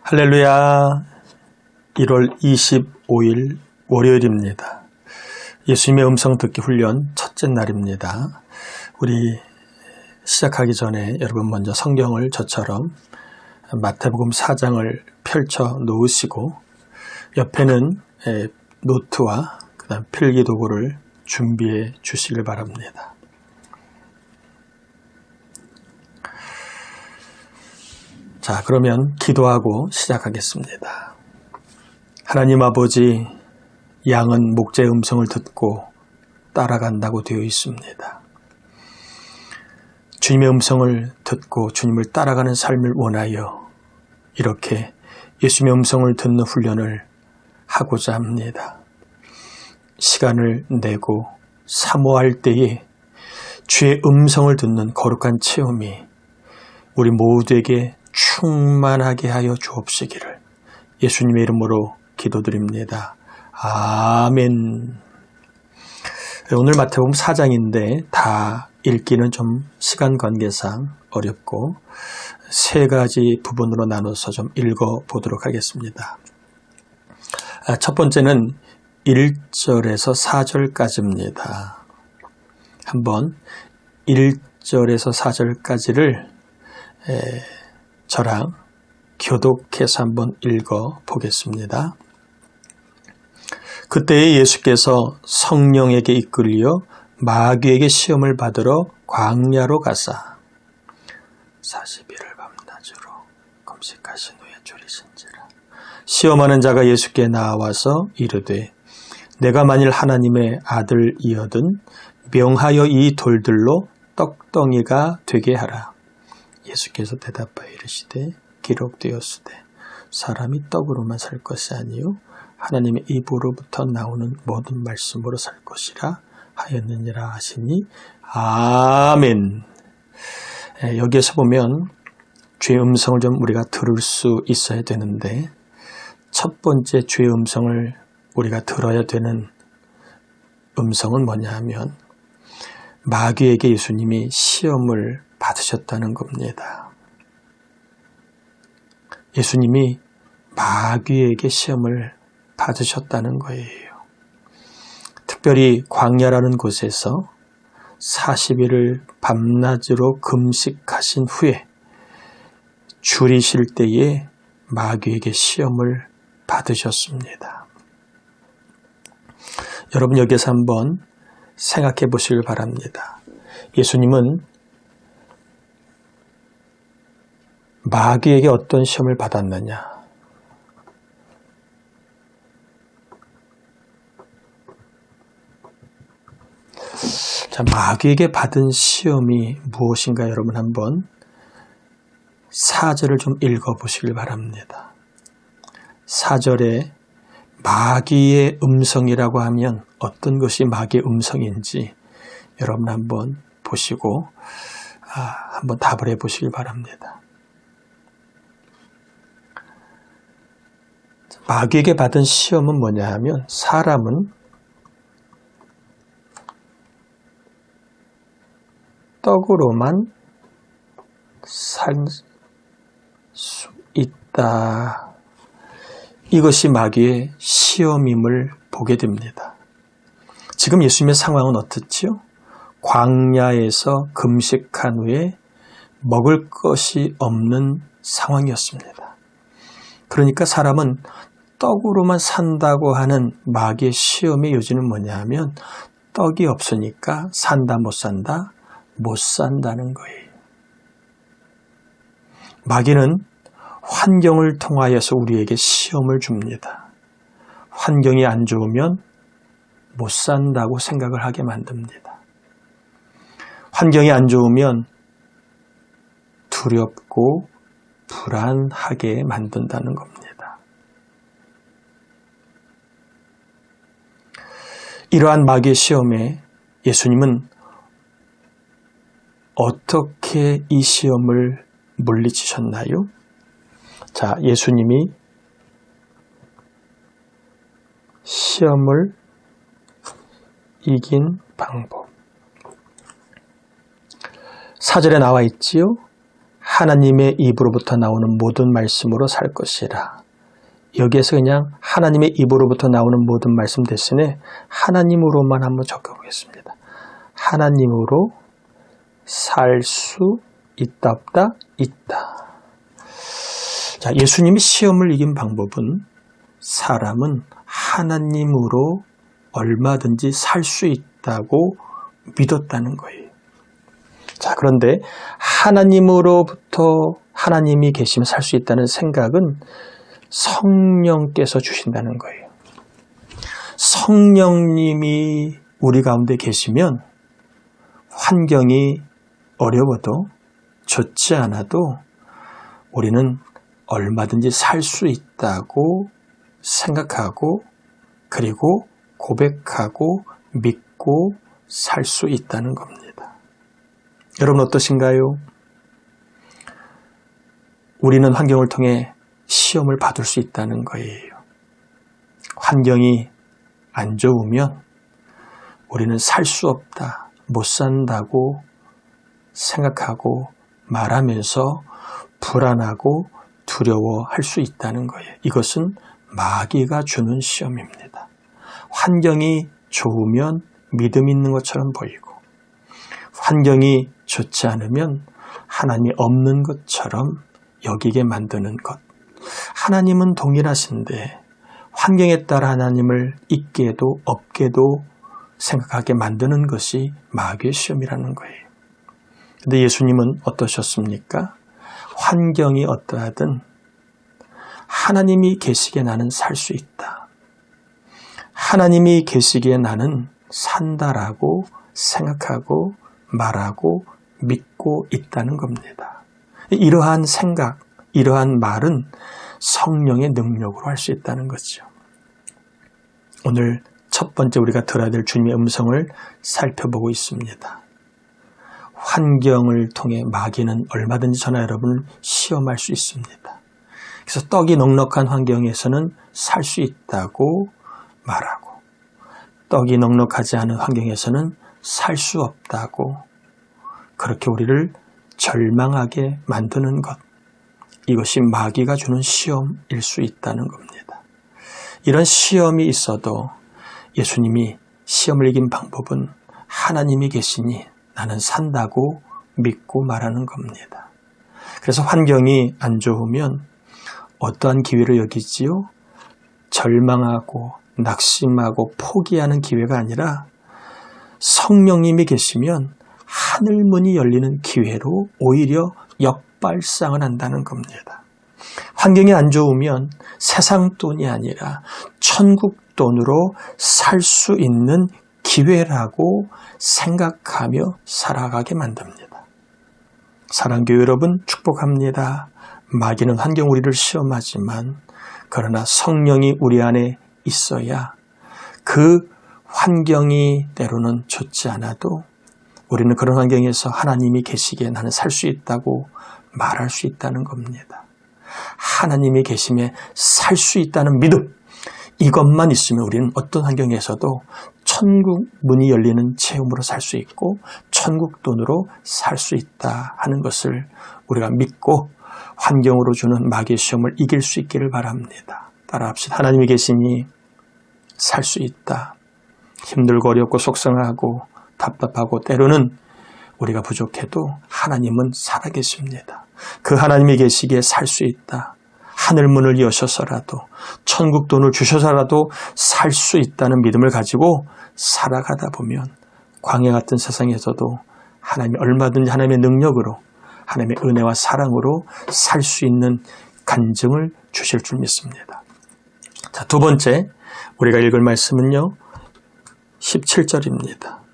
할렐루야. 1월 25일 월요일입니다. 예수님의 음성 듣기 훈련 첫째 날입니다. 우리 시작하기 전에 여러분 먼저 성경을 저처럼 마태복음 4장을 펼쳐 놓으시고 옆에는 노트와 그다음 필기도구를 준비해 주시길 바랍니다. 자, 그러면 기도하고 시작하겠습니다. 하나님 아버지, 양은 목자의 음성을 듣고 따라간다고 되어 있습니다. 주님의 음성을 듣고 주님을 따라가는 삶을 원하여 이렇게 예수님의 음성을 듣는 훈련을 하고자 합니다. 시간을 내고 사모할 때에 주의 음성을 듣는 거룩한 체험이 우리 모두에게 충만하게 하여 주옵시기를 예수님의 이름으로 기도드립니다. 아멘. 오늘 마태복음 4장인데 다 읽기는 좀 시간 관계상 어렵고 세 가지 부분으로 나눠서 좀 읽어보도록 하겠습니다. 첫 번째는 1절에서 4절까지입니다. 한번 1절에서 4절까지를 저랑 교독해서 한번 읽어보겠습니다. 그때에 예수께서 성령에게 이끌려 마귀에게 시험을 받으러 광야로 가사 40일을 밤낮으로 금식하신 후에 졸리신지라. 시험하는 자가 예수께 나와서 이르되 내가 만일 하나님의 아들이거든 명하여 이 돌들로 떡덩이가 되게 하라. 예수께서 대답하여 이르시되 기록되었으되 사람이 떡으로만 살 것이 아니요 하나님의 입으로부터 나오는 모든 말씀으로 살 것이라 하였느니라 하시니 아멘. 여기에서 보면 주의 음성을 좀 우리가 들을 수 있어야 되는데 첫 번째 주의 음성을 우리가 들어야 되는 음성은 뭐냐 하면 마귀에게 예수님이 시험을 받으셨다는 겁니다. 예수님이 마귀에게 시험을 받으셨다는 거예요. 특별히 광야라는 곳에서 40일을 밤낮으로 금식하신 후에 줄이실 때에 마귀에게 시험을 받으셨습니다. 여러분 여기서 한번 생각해 보시길 바랍니다. 예수님은 마귀에게 어떤 시험을 받았느냐? 자, 마귀에게 받은 시험이 무엇인가 여러분 한번 4절을 좀 읽어보시길 바랍니다. 4절에 마귀의 음성이라고 하면 어떤 것이 마귀의 음성인지 여러분 한번 보시고 한번 답을 해보시길 바랍니다. 마귀에게 받은 시험은 뭐냐 하면 사람은 떡으로만 살 수 있다. 이것이 마귀의 시험임을 보게 됩니다. 지금 예수님의 상황은 어떻지요? 광야에서 금식한 후에 먹을 것이 없는 상황이었습니다. 그러니까 사람은 떡으로만 산다고 하는 마귀의 시험의 요지는 뭐냐 하면 떡이 없으니까 산다 못 산다? 못 산다는 거예요. 마귀는 환경을 통하여서 우리에게 시험을 줍니다. 환경이 안 좋으면 못 산다고 생각을 하게 만듭니다. 환경이 안 좋으면 두렵고 불안하게 만든다는 겁니다. 이러한 마귀의 시험에 예수님은 어떻게 이 시험을 물리치셨나요? 자, 예수님이 시험을 이긴 방법. 4절에 나와 있지요. 하나님의 입으로부터 나오는 모든 말씀으로 살 것이라. 여기에서 그냥 하나님의 입으로부터 나오는 모든 말씀 대신에 하나님으로만 한번 적어보겠습니다. 하나님으로 살 수 있다 없다? 있다. 자, 예수님이 시험을 이긴 방법은 사람은 하나님으로 얼마든지 살 수 있다고 믿었다는 거예요. 자, 그런데 하나님으로부터 하나님이 계시면 살 수 있다는 생각은 성령께서 주신다는 거예요. 성령님이 우리 가운데 계시면 환경이 어려워도 좋지 않아도 우리는 얼마든지 살 수 있다고 생각하고 그리고 고백하고 믿고 살 수 있다는 겁니다. 여러분 어떠신가요? 우리는 환경을 통해 시험을 받을 수 있다는 거예요. 환경이 안 좋으면 우리는 살 수 없다, 못 산다고 생각하고 말하면서 불안하고 두려워할 수 있다는 거예요. 이것은 마귀가 주는 시험입니다. 환경이 좋으면 믿음 있는 것처럼 보이고 환경이 좋지 않으면 하나님이 없는 것처럼 여기게 만드는 것. 하나님은 동일하신데 환경에 따라 하나님을 있게도 없게도 생각하게 만드는 것이 마귀의 시험이라는 거예요. 근데 예수님은 어떠셨습니까? 환경이 어떠하든 하나님이 계시기에 나는 살 수 있다. 하나님이 계시기에 나는 산다라고 생각하고 말하고 믿고 있다는 겁니다. 이러한 생각, 이러한 말은 성령의 능력으로 할 수 있다는 거죠. 오늘 첫 번째 우리가 들어야 될 주님의 음성을 살펴보고 있습니다. 환경을 통해 마귀는 얼마든지 저나 여러분을 시험할 수 있습니다. 그래서 떡이 넉넉한 환경에서는 살 수 있다고 말하고 떡이 넉넉하지 않은 환경에서는 살 수 없다고 그렇게 우리를 절망하게 만드는 것. 이것이 마귀가 주는 시험일 수 있다는 겁니다. 이런 시험이 있어도 예수님이 시험을 이긴 방법은 하나님이 계시니 나는 산다고 믿고 말하는 겁니다. 그래서 환경이 안 좋으면 어떠한 기회를 여기지요? 절망하고 낙심하고 포기하는 기회가 아니라 성령님이 계시면 하늘문이 열리는 기회로 오히려 역발상을 한다는 겁니다. 환경이 안 좋으면 세상 돈이 아니라 천국 돈으로 살 수 있는 기회라고 생각하며 살아가게 만듭니다. 사랑교회 여러분 축복합니다. 마귀는 환경 우리를 시험하지만 그러나 성령이 우리 안에 있어야 그 환경이 때로는 좋지 않아도 우리는 그런 환경에서 하나님이 계시기에 나는 살 수 있다고 말할 수 있다는 겁니다. 하나님이 계심에 살 수 있다는 믿음, 이것만 있으면 우리는 어떤 환경에서도 천국 문이 열리는 체험으로 살 수 있고 천국 돈으로 살 수 있다 하는 것을 우리가 믿고 환경으로 주는 마귀의 시험을 이길 수 있기를 바랍니다. 따라합시다. 하나님이 계시니 살 수 있다. 힘들고 어렵고 속상하고 답답하고 때로는 우리가 부족해도 하나님은 살아계십니다. 그 하나님이 계시기에 살 수 있다. 하늘문을 여셔서라도 천국 돈을 주셔서라도 살 수 있다는 믿음을 가지고 살아가다 보면 광야 같은 세상에서도 하나님이 얼마든지 하나님의 능력으로 하나님의 은혜와 사랑으로 살 수 있는 간증을 주실 줄 믿습니다. 자, 두 번째 우리가 읽을 말씀은요. 17절입니다.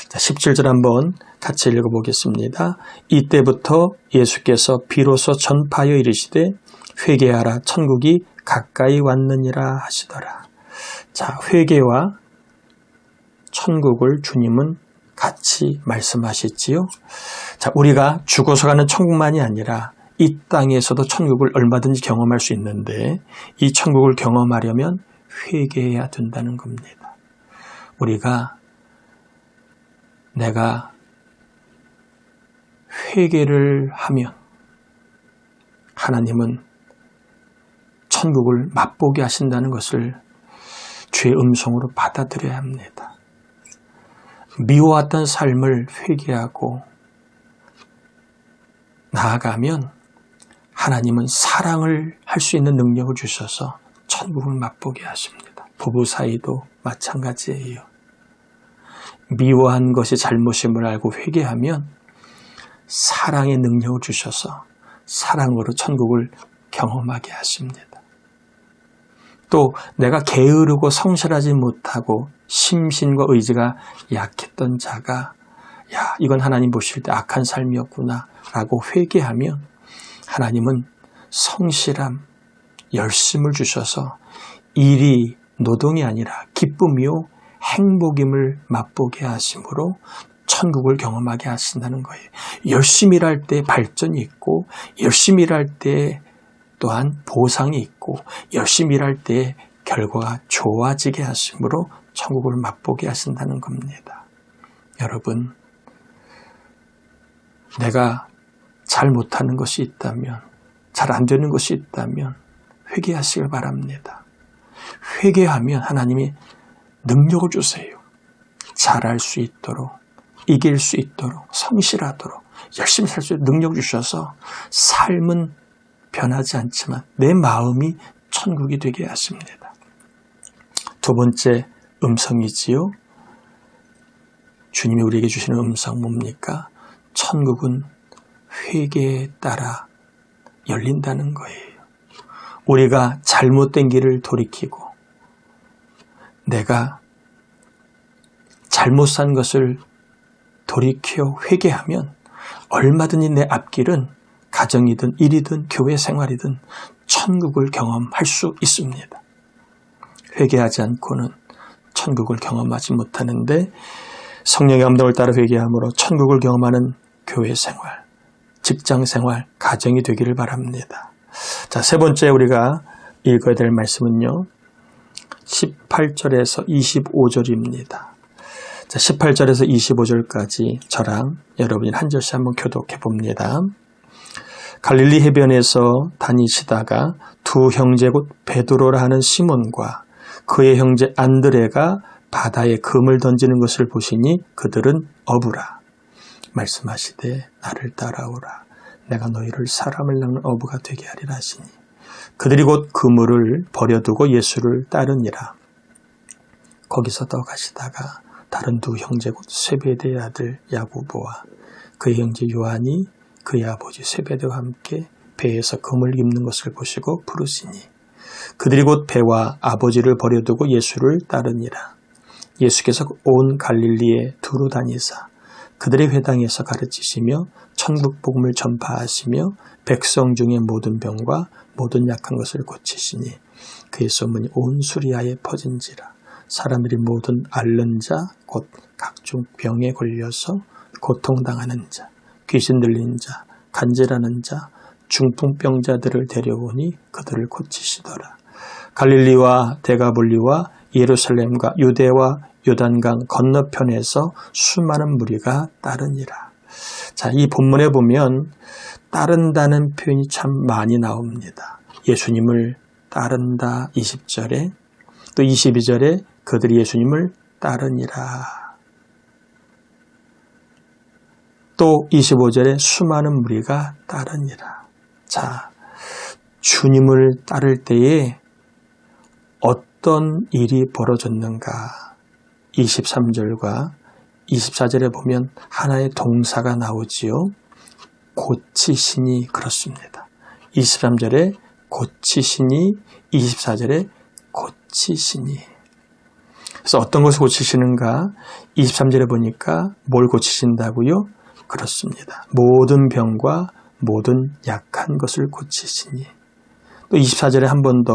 자, 17절 한번 같이 읽어보겠습니다. 이때부터 예수께서 비로소 전파하여 이르시되 회개하라 천국이 가까이 왔느니라 하시더라. 자, 회개와 천국을 주님은 같이 말씀하셨지요. 자, 우리가 죽어서 가는 천국만이 아니라 이 땅에서도 천국을 얼마든지 경험할 수 있는데 이 천국을 경험하려면 회개해야 된다는 겁니다. 우리가 내가 회개를 하면 하나님은 천국을 맛보게 하신다는 것을 주의 음성으로 받아들여야 합니다. 미워했던 삶을 회개하고 나아가면 하나님은 사랑을 할 수 있는 능력을 주셔서 천국을 맛보게 하십니다. 부부 사이도 마찬가지예요. 미워한 것이 잘못임을 알고 회개하면 사랑의 능력을 주셔서 사랑으로 천국을 경험하게 하십니다. 또 내가 게으르고 성실하지 못하고 심신과 의지가 약했던 자가 이건 하나님 보실 때 악한 삶이었구나 라고 회개하면 하나님은 성실함, 열심을 주셔서 일이 노동이 아니라 기쁨이요 행복임을 맛보게 하심으로 천국을 경험하게 하신다는 거예요. 열심히 일할 때 발전이 있고 열심히 일할 때 또한 보상이 있고 열심히 일할 때 결과가 좋아지게 하심으로 천국을 맛보게 하신다는 겁니다. 여러분, 내가 잘 못하는 것이 있다면, 잘 안 되는 것이 있다면 회개하시길 바랍니다. 회개하면 하나님이 능력을 주세요. 잘할 수 있도록, 이길 수 있도록, 성실하도록, 열심히 살 수 있도록 능력 주셔서 삶은 변하지 않지만 내 마음이 천국이 되게 하십니다. 두 번째 음성이지요. 주님이 우리에게 주시는 음성 뭡니까? 천국은 회개에 따라 열린다는 거예요. 우리가 잘못된 길을 돌이키고 내가 잘못 산 것을 돌이켜 회개하면 얼마든지 내 앞길은 가정이든 일이든 교회 생활이든 천국을 경험할 수 있습니다. 회개하지 않고는 천국을 경험하지 못하는데 성령의 감동을 따라 회개함으로 천국을 경험하는 교회 생활, 직장 생활, 가정이 되기를 바랍니다. 자, 세 번째 우리가 읽어야 될 말씀은요. 18절에서 25절입니다. 자, 18절에서 25절까지 저랑 여러분이 한 절씩 한번 교독해 봅니다. 갈릴리 해변에서 다니시다가 두 형제 곧 베드로라 하는 시몬과 그의 형제 안드레가 바다에 금을 던지는 것을 보시니 그들은 어부라. 말씀하시되 나를 따라오라. 내가 너희를 사람을 낚는 어부가 되게 하리라 하시니 그들이 곧 그물을 버려두고 예수를 따르니라. 거기서 더 가시다가 다른 두 형제 곧 세베대의 아들 야고보와 그의 형제 요한이 그의 아버지 세베대와 함께 배에서 금을 깁는 것을 보시고 부르시니 그들이 곧 배와 아버지를 버려두고 예수를 따르니라. 예수께서 온 갈릴리에 두루 다니사 그들의 회당에서 가르치시며 천국 복음을 전파하시며 백성 중의 모든 병과 모든 약한 것을 고치시니 그의 소문이 온 수리아에 퍼진지라. 사람들이 모든 앓는 자 곧 각종 병에 걸려서 고통당하는 자, 귀신 들린 자, 간질하는 자, 중풍병자들을 데려오니 그들을 고치시더라. 갈릴리와 데가볼리와 예루살렘과 유대와 요단강 건너편에서 수많은 무리가 따르니라. 자, 이 본문에 보면 따른다는 표현이 참 많이 나옵니다. 예수님을 따른다 20절에 또 22절에 그들이 예수님을 따르니라. 또 25절에 수많은 무리가 따르니라. 자, 주님을 따를 때에 어떤 일이 벌어졌는가? 23절과 24절에 보면 하나의 동사가 나오지요. 고치시니 그렇습니다. 23절에 고치시니, 24절에 고치시니. 그래서 어떤 것을 고치시는가? 23절에 보니까 뭘 고치신다고요? 그렇습니다. 모든 병과 모든 약한 것을 고치시니. 또 24절에 한 번 더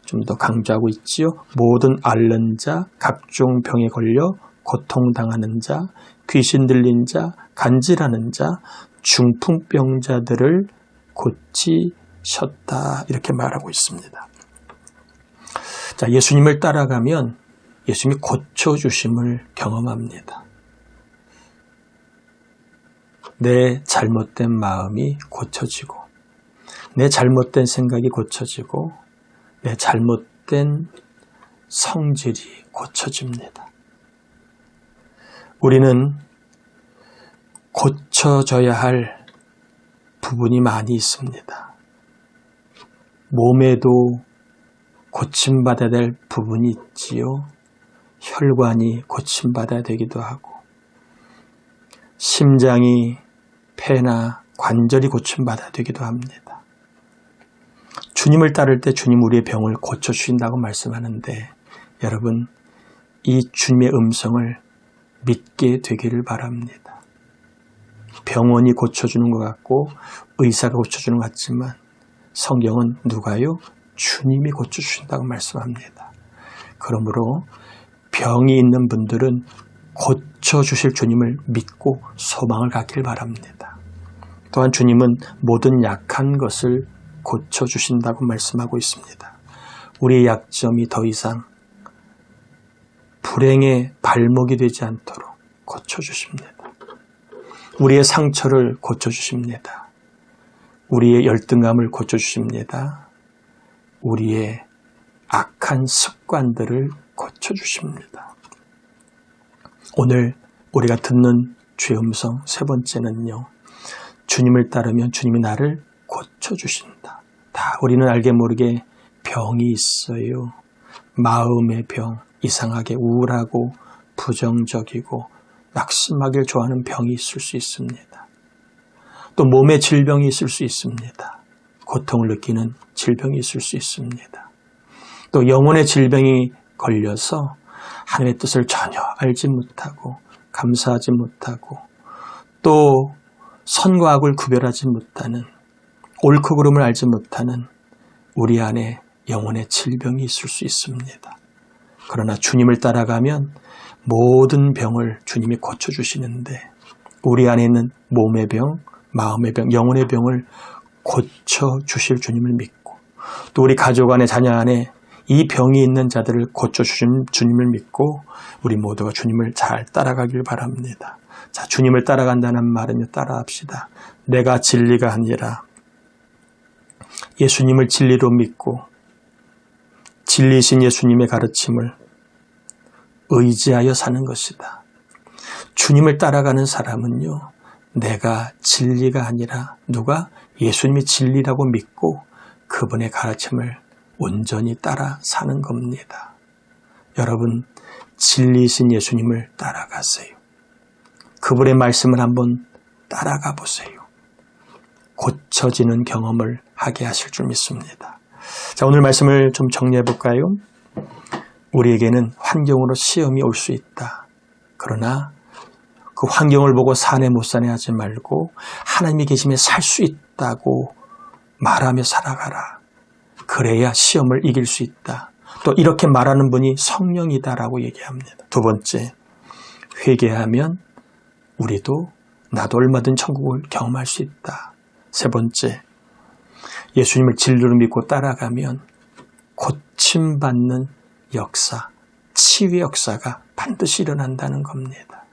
좀 더 강조하고 있지요. 모든 앓는 자, 각종 병에 걸려 고통당하는 자, 귀신 들린 자, 간질하는 자, 중풍병자들을 고치셨다. 이렇게 말하고 있습니다. 자, 예수님을 따라가면 예수님이 고쳐주심을 경험합니다. 내 잘못된 마음이 고쳐지고 내 잘못된 생각이 고쳐지고 내 잘못된 성질이 고쳐집니다. 우리는 고쳐져야 할 부분이 많이 있습니다. 몸에도 고침받아야 될 부분이 있지요. 혈관이 고침받아야 되기도 하고 심장이 폐나 관절이 고침받아야 되기도 합니다. 주님을 따를 때 주님 우리의 병을 고쳐주신다고 말씀하는데 여러분 이 주님의 음성을 믿게 되기를 바랍니다. 병원이 고쳐주는 것 같고 의사가 고쳐주는 것 같지만 성경은 누가요? 주님이 고쳐주신다고 말씀합니다. 그러므로 병이 있는 분들은 고쳐주실 주님을 믿고 소망을 갖길 바랍니다. 또한 주님은 모든 약한 것을 고쳐주신다고 말씀하고 있습니다. 우리의 약점이 더 이상 불행의 발목이 되지 않도록 고쳐주십니다. 우리의 상처를 고쳐주십니다. 우리의 열등감을 고쳐주십니다. 우리의 악한 습관들을 고쳐주십니다. 오늘 우리가 듣는 주의 음성 세 번째는요. 주님을 따르면 주님이 나를 고쳐주신다. 다 우리는 알게 모르게 병이 있어요. 마음의 병, 이상하게 우울하고 부정적이고 낙심하길 좋아하는 병이 있을 수 있습니다. 또 몸의 질병이 있을 수 있습니다. 고통을 느끼는 질병이 있을 수 있습니다. 또 영혼의 질병이 걸려서 하나님의 뜻을 전혀 알지 못하고 감사하지 못하고 또 선과 악을 구별하지 못하는 옳고 그름을 알지 못하는 우리 안에 영혼의 질병이 있을 수 있습니다. 그러나 주님을 따라가면 모든 병을 주님이 고쳐주시는데 우리 안에 있는 몸의 병, 마음의 병, 영혼의 병을 고쳐주실 주님을 믿고 또 우리 가족 안에 자녀 안에 이 병이 있는 자들을 고쳐주신 주님을 믿고 우리 모두가 주님을 잘 따라가길 바랍니다. 자, 주님을 따라간다는 말은요, 따라합시다. 내가 진리가 아니라 예수님을 진리로 믿고 진리신 예수님의 가르침을 의지하여 사는 것이다. 주님을 따라가는 사람은요, 내가 진리가 아니라 누가 예수님이 진리라고 믿고 그분의 가르침을 온전히 따라 사는 겁니다. 여러분, 진리이신 예수님을 따라가세요. 그분의 말씀을 한번 따라가 보세요. 고쳐지는 경험을 하게 하실 줄 믿습니다. 자, 오늘 말씀을 좀 정리해 볼까요? 우리에게는 환경으로 시험이 올 수 있다. 그러나 그 환경을 보고 사네 못 사네 하지 말고 하나님이 계심에 살 수 있다고 말하며 살아가라. 그래야 시험을 이길 수 있다. 또 이렇게 말하는 분이 성령이다라고 얘기합니다. 두 번째, 회개하면 우리도 나도 얼마든 천국을 경험할 수 있다. 세 번째, 예수님을 진리로 믿고 따라가면 고침받는 역사, 치유의 역사가 반드시 일어난다는 겁니다.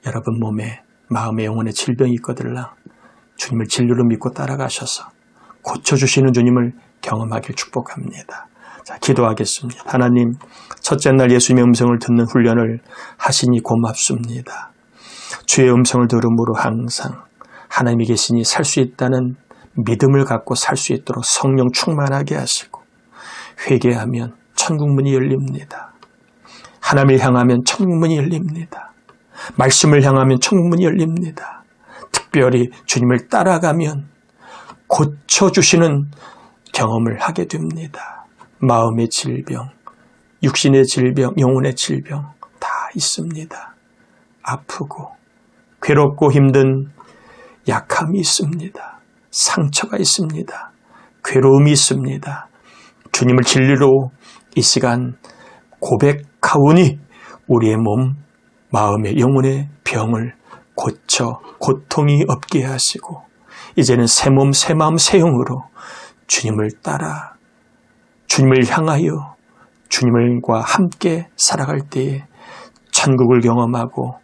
여러분 몸에, 마음에, 영혼에 질병이 있거들랑 주님을 진리로 믿고 따라가셔서 고쳐주시는 주님을 경험하길 축복합니다. 자, 기도하겠습니다. 하나님, 첫째 날 예수님의 음성을 듣는 훈련을 하시니 고맙습니다. 주의 음성을 들음으로 항상 하나님이 계시니 살 수 있다는 믿음을 갖고 살 수 있도록 성령 충만하게 하시고 회개하면 천국문이 열립니다. 하나님을 향하면 천국문이 열립니다. 말씀을 향하면 천국문이 열립니다. 특별히 주님을 따라가면 고쳐주시는 경험을 하게 됩니다. 마음의 질병, 육신의 질병, 영혼의 질병 다 있습니다. 아프고 괴롭고 힘든 약함이 있습니다. 상처가 있습니다. 괴로움이 있습니다. 주님을 진리로 이 시간 고백하오니 우리의 몸, 마음의 영혼의 병을 고쳐 고통이 없게 하시고 이제는 새 몸, 새 마음, 새 영으로 주님을 따라 주님을 향하여 주님과 함께 살아갈 때에 천국을 경험하고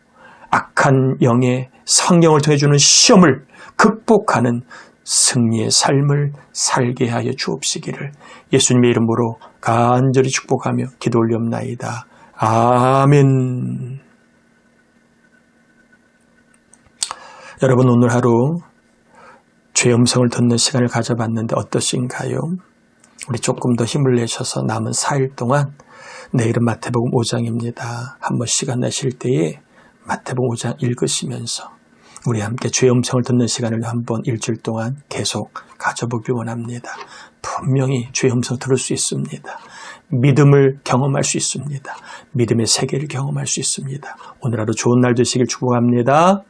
악한 영의 성경을 통해 주는 시험을 극복하는 승리의 삶을 살게 하여 주옵시기를 예수님의 이름으로 간절히 축복하며 기도 올리옵나이다. 아멘. 여러분, 오늘 하루 죄의 음성을 듣는 시간을 가져봤는데 어떠신가요? 우리 조금 더 힘을 내셔서 남은 4일 동안, 내일은 마태복음 5장입니다. 한번 시간 내실 때에 마태복음 5장 읽으시면서 우리 함께 죄의 음성을 듣는 시간을 한번 일주일 동안 계속 가져보기 원합니다. 분명히 죄의 음성 들을 수 있습니다. 믿음을 경험할 수 있습니다. 믿음의 세계를 경험할 수 있습니다. 오늘 하루 좋은 날 되시길 축복합니다.